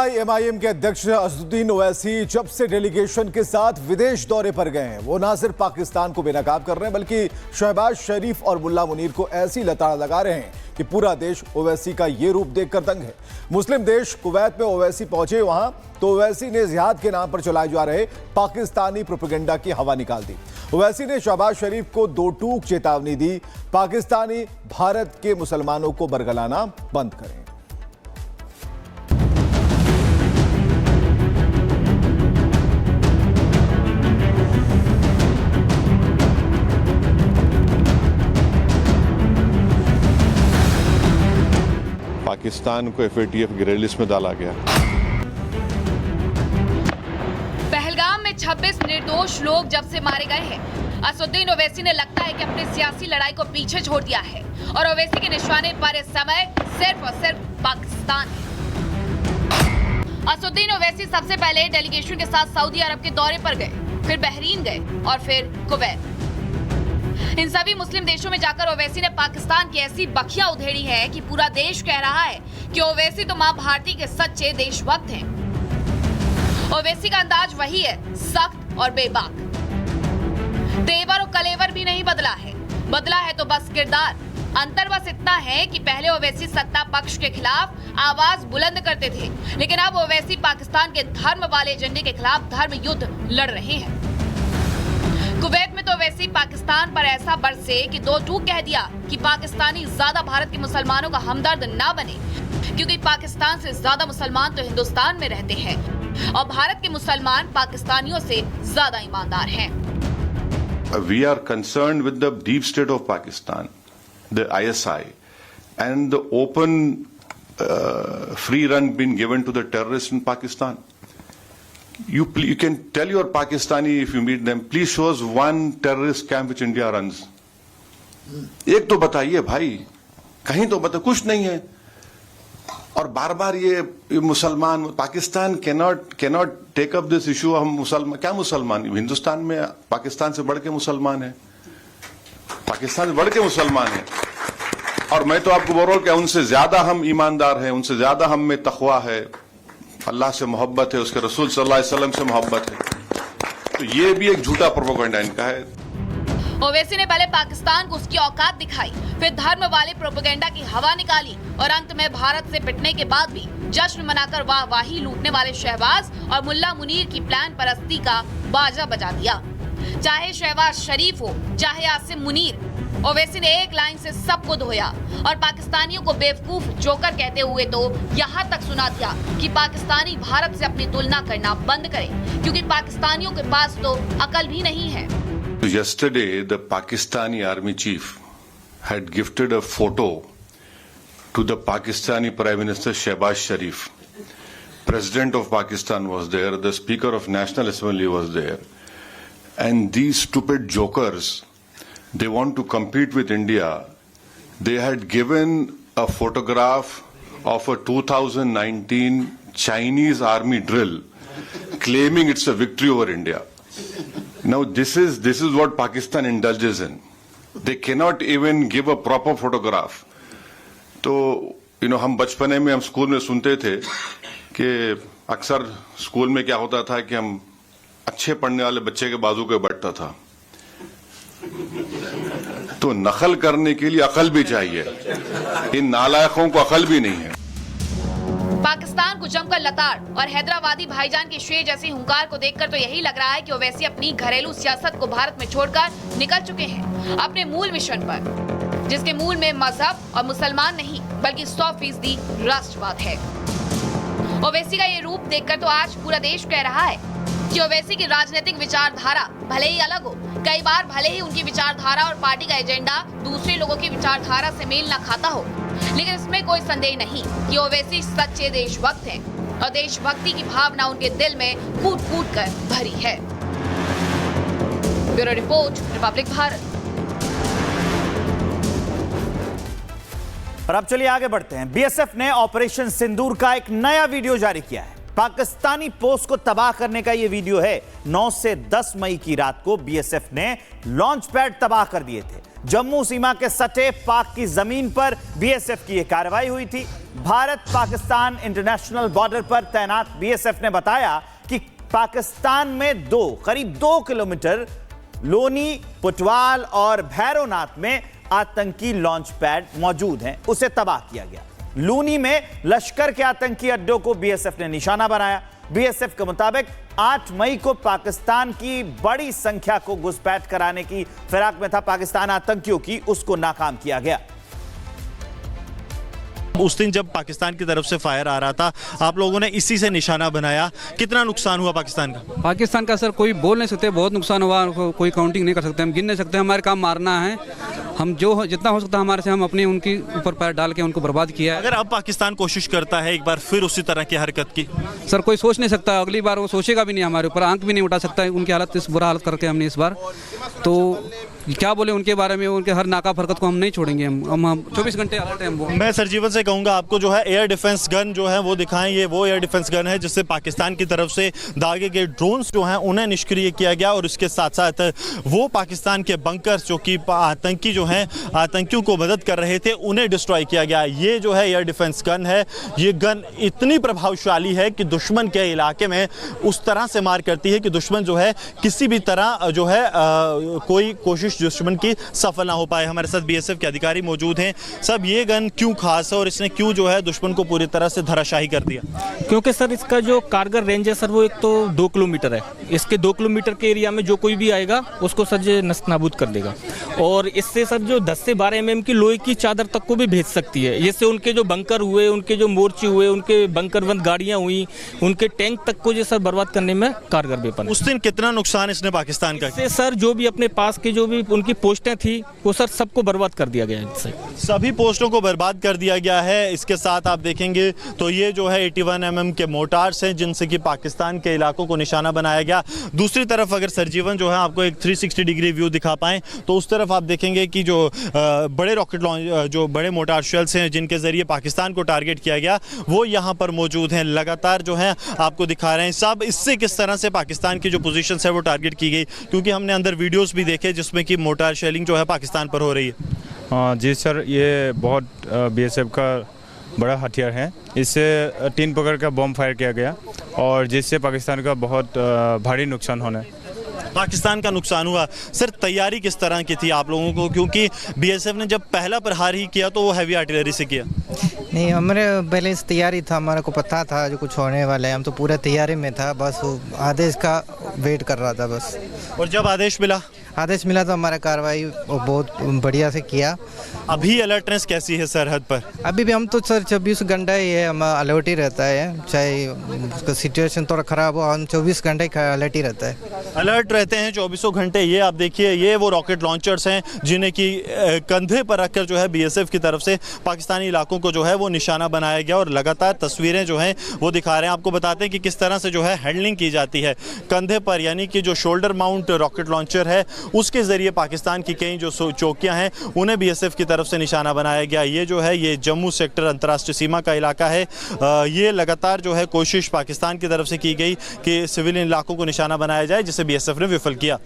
MIM के अध्यक्ष असदुद्दीन ओवैसी जब से डेलीगेशन के साथ विदेश दौरे पर गए हैं, वो ना सिर्फ पाकिस्तान को बेनकाब कर रहे हैं बल्कि शहबाज शरीफ और मुल्ला मुनीर को ऐसी लताड़ लगा रहे हैं कि पूरा देश ओवैसी का ये रूप देखकर दंग है। मुस्लिम देश कुवैत में ओवैसी पहुंचे वहां तो ओवैसी ने जिहाद के नाम पर चलाए जा रहे पाकिस्तानी प्रोपेगेंडा की हवा निकाल दी। ओवैसी ने शहबाज शरीफ को दो टूक चेतावनी दी, पाकिस्तानी भारत के मुसलमानों को बरगलाना बंद करें। पाकिस्तान को FATF ग्रे लिस्ट में डाला गया। पहलगाम में 26 निर्दोष लोग जब से मारे गए हैं, असदुद्दीन ओवैसी ने लगता है कि अपनी सियासी लड़ाई को पीछे छोड़ दिया है और ओवैसी के निशाने पर इस समय सिर्फ और सिर्फ पाकिस्तान है। असदुद्दीन ओवैसी सबसे पहले डेलीगेशन के साथ सऊदी अरब के दौरे पर गए, फिर बहरीन गए और फिर कुवैत। इन सभी मुस्लिम देशों में जाकर ओवैसी ने पाकिस्तान की ऐसी बखिया उधेड़ी है कि पूरा देश कह रहा है कि ओवैसी तो मां भारती के सच्चे देशभक्त हैं। ओवैसी का अंदाज वही है, सख्त और बेबाक। तेवर और कलेवर भी नहीं बदला है तो बस किरदार। अंतर बस इतना है कि पहले ओवैसी सत्ता पक्ष के खिलाफ आवाज बुलंद करते थे, लेकिन अब ओवैसी पाकिस्तान के धर्म वाले एजेंडे के खिलाफ धर्म युद्ध लड़ रहे हैं। कुवैत में तो ओवैसी पाकिस्तान पर ऐसा बरसे कि दो टूक कह दिया कि पाकिस्तानी ज्यादा भारत के मुसलमानों का हमदर्द ना बने, क्योंकि पाकिस्तान से ज्यादा मुसलमान तो हिंदुस्तान में रहते हैं और भारत के मुसलमान पाकिस्तानियों से ज्यादा ईमानदार हैं। We are concerned with the deep state of Pakistan, the ISI, and the open free run being given to the terrorists in Pakistan. You can tell your Pakistani if you meet them, please show us one terrorist camp which India runs. एक तो बताइए भाई, कहीं तो बताइए, कुछ नहीं है। और बार बार ये मुसलमान, Pakistan cannot take up this issue। हम मुसलमान, क्या मुसलमान, हिंदुस्तान में पाकिस्तान से बढ़ के मुसलमान है, पाकिस्तान से बढ़ के मुसलमान है। और मैं तो आपको बोल रहा हूं कि उनसे ज्यादा हम ईमानदार हैं, उनसे ज्यादा हम में तकवा है, अल्लाह से मोहब्बत है, उसके रसूल सल्लल्लाहु अलैहि वसल्लम से मोहब्बत है। तो ये भी एक झूठा प्रोपेगेंडा इनका है। ओवैसी ने पहले पाकिस्तान को उसकी औकात दिखाई, फिर धर्म वाले प्रोपेगेंडा की हवा निकाली और अंत में भारत से पिटने के बाद भी जश्न मनाकर वाहवाही लूटने वाले शहबाज और मुल्ला मुनीर की प्लान परस्ती का बाजा बजा दिया। चाहे शहबाज शरीफ हो, चाहे आसिम मुनीर, ओवैसी ने एक लाइन से सबको धोया और पाकिस्तानियों को बेवकूफ जोकर कहते हुए तो यहाँ तक सुना दिया कि पाकिस्तानी भारत से अपनी तुलना करना बंद करें, क्योंकि पाकिस्तानियों के पास तो अकल भी नहीं है। Yesterday, the Pakistani army chief had gifted a photo to the Pakistani Prime Minister Shehbaz Sharif. President of Pakistan was there, the Speaker of National Assembly was there, and these stupid jokers, they want to compete with India. They had given a photograph of a 2019 Chinese army drill, claiming it's a victory over India. Now this is what Pakistan indulges in. They cannot even give a proper photograph. तो हम बचपने में हम school में सुनते थे कि अक्सर स्कूल में क्या होता था कि हम अच्छे पढ़ने वाले बच्चे के बाजू पे बैठता था। तो नकल करने के लिए अकल भी चाहिए, इन नालायकों को अकल भी नहीं है। पाकिस्तान को जमकर लताड़ और हैदराबादी भाईजान के शेर जैसे हुंकार को देखकर तो यही लग रहा है कि ओवैसी अपनी घरेलू सियासत को भारत में छोड़कर निकल चुके हैं अपने मूल मिशन पर, जिसके मूल में मजहब और मुसलमान नहीं बल्कि 100% राष्ट्रवाद है। ओवैसी का ये रूप देखकर तो आज पूरा देश कह रहा है कि ओवैसी की राजनीतिक विचारधारा भले ही अलग हो, कई बार भले ही उनकी विचारधारा और पार्टी का एजेंडा दूसरे लोगों की विचारधारा से मेल न खाता हो, लेकिन इसमें कोई संदेह नहीं कि ओवैसी सच्चे देशभक्त हैं और देशभक्ति की भावना उनके दिल में फूट फूट कर भरी है। Bureau report, Republic Bharat. और अब चलिए आगे बढ़ते हैं। बीएसएफ ने ऑपरेशन सिंदूर का एक नया वीडियो जारी किया है। पाकिस्तानी पोस्ट को तबाह करने का यह वीडियो है। 9 से 10 मई की रात को बीएसएफ ने लॉन्च पैड तबाह कर दिए थे। जम्मू सीमा के सटे पाक की जमीन पर बीएसएफ की यह कार्रवाई हुई थी। भारत पाकिस्तान इंटरनेशनल बॉर्डर पर तैनात बीएसएफ ने बताया कि पाकिस्तान में करीब 2 किलोमीटर लोनी, पुटवाल और भैरोनाथ में आतंकी लॉन्च पैड मौजूद हैं, उसे तबाह किया गया। लूनी में लश्कर के आतंकी अड्डों को बीएसएफ ने निशाना बनाया। बीएसएफ के मुताबिक 8 मई को पाकिस्तान की बड़ी संख्या को घुसपैठ कराने की फिराक में था पाकिस्तान आतंकियों की, उसको नाकाम किया गया। उस दिन जब पाकिस्तान की तरफ से फायर आ रहा था, आप लोगों ने इसी से निशाना बनाया, कितना नुकसान हुआ पाकिस्तान का? पाकिस्तान का सर कोई बोल नहीं सकते, बहुत नुकसान हुआ, कोई काउंटिंग नहीं कर सकते, हम गिन नहीं सकते। हमारे काम मारना है, हम जो जितना हो सकता है हमारे से हम अपने उनके ऊपर पैर डाल के उनको बर्बाद किया है। अगर अब पाकिस्तान कोशिश करता है एक बार फिर उसी तरह की हरकत की, सर कोई सोच नहीं सकता, अगली बार वो सोचेगा भी नहीं, हमारे ऊपर आंख भी नहीं उठा सकता। उनकी हालत इस बुरा हालत करके हमने इस बार, तो क्या बोले उनके बारे में, उनके हर नाका हरकत को हम नहीं छोड़ेंगे। हम 24 घंटे अलर्ट हैं। मैं सरजीवन से कहूंगा आपको जो है एयर डिफेंस गन जो है वो दिखाएं। ये वो एयर डिफेंस गन है जिससे पाकिस्तान की तरफ से दागे गए ड्रोन्स जो हैं उन्हें निष्क्रिय किया गया, और इसके साथ साथ वो पाकिस्तान के बंकर्स जो कि आतंकी जो हैं आतंकियों को मदद कर रहे थे उन्हें डिस्ट्रॉय किया गया। ये जो है एयर डिफेंस गन है, ये गन इतनी प्रभावशाली है कि दुश्मन के इलाके में उस तरह से मार करती है कि दुश्मन जो है किसी भी तरह जो है कोई कोशिश दुश्मन की सफल ना हो पाए। हमारे साथ बीएसएफ के अधिकारी मौजूद हैं। सब ये गन क्यों खास है और इसने क्यों जो है दुश्मन को पूरी तरह से धराशाही कर दिया? क्योंकि सर इसका जो कारगर रेंज है सर वो एक तो 2 किलोमीटर है। इसके 2 किलोमीटर के एरिया में जो कोई भी आएगा उसको सर ये नष्ट नाबूद कर देगा, और इससे सर जो 10 से 12 mm की लोहे की चादर तक को भी भेज सकती है। इससे उनके जो बंकर हुए, उनके जो मोर्चे हुए, उनके बंकरबंद गाड़ियां हुई, उनके टैंक तक को ये सर बर्बाद करने में कारगर वेपन है। उस दिन कितना नुकसान इसने पाकिस्तान का किया? सर जो भी अपने पास के जो भी उनकी पोस्टें थी वो सर सबको बर्बाद कर दिया गया है। इससे सभी पोस्टों को बर्बाद कर दिया गया है। इसके साथ आप देखेंगे तो ये जो है 81 mm के मोटार्स हैं जिनसे कि पाकिस्तान के इलाकों को निशाना बनाया गया। दूसरी तरफ अगर सरजीवन जो है आपको एक 360 डिग्री व्यू दिखा पाएं तो उस तरफ आप देखेंगे कि जो बड़े रॉकेट लॉन्च, जो बड़े मोटार शेल्स हैं जिनके जरिए पाकिस्तान को टारगेट किया गया, वो यहाँ पर मौजूद हैं, लगातार जो है आपको दिखा रहे हैं। सब इससे किस तरह से पाकिस्तान की जो पोजीशन है वो टारगेट की गई, क्योंकि हमने अंदर वीडियोस भी देखे जिसमें कि मोटार शेलिंग जो है पाकिस्तान पर हो रही है। हाँ जी सर, ये बहुत बीएसएफ का बड़ा हथियार है। इससे 3 प्रकार का बम फायर किया गया और जिससे पाकिस्तान का बहुत भारी नुकसान होना है। पाकिस्तान का नुकसान हुआ। सर तैयारी किस तरह की थी आप लोगों को, क्योंकि बीएसएफ ने जब पहला प्रहार ही किया तो वो हैवी आर्टिलरी से किया? नहीं, हमारे पहले से तैयारी था, हमारे को पता था जो कुछ होने वाला है, हम तो पूरा तैयारी में था, बस वो आदेश का वेट कर रहा था बस। और जब आदेश मिला तो हमारा कार्रवाई बहुत बढ़िया से किया। अभी अलर्टनेस कैसी है सरहद पर? अभी भी हम तो सर 24 घंटा ही है, हम अलर्ट ही रहता है, चाहे उसका सिचुएशन थोड़ा ख़राब हो, हम 24 घंटे अलर्ट ही रहता है। अलर्ट रहते हैं 24 घंटे। ये आप देखिए, ये वो रॉकेट लॉन्चर्स हैं जिन्हें कि कंधे पर रखकर जो है बीएसएफ की तरफ से पाकिस्तानी इलाकों को जो है वो निशाना बनाया गया, और लगातार तस्वीरें जो हैं वो दिखा रहे हैं। आपको बताते हैं कि किस तरह से जो है हैंडलिंग की जाती है कंधे पर, यानी कि जो शोल्डर माउंट रॉकेट लॉन्चर है उसके ज़रिए पाकिस्तान की कई जो चौकियाँ हैं उन्हें बीएसएफ की तरफ से निशाना बनाया गया। ये जो है ये जम्मू सेक्टर अंतर्राष्ट्रीय सीमा का इलाका है। ये लगातार जो है कोशिश पाकिस्तान की तरफ से की गई कि सिविलियन इलाकों को निशाना बनाया जाए, जिसे बीएसएफ ने विफल किया।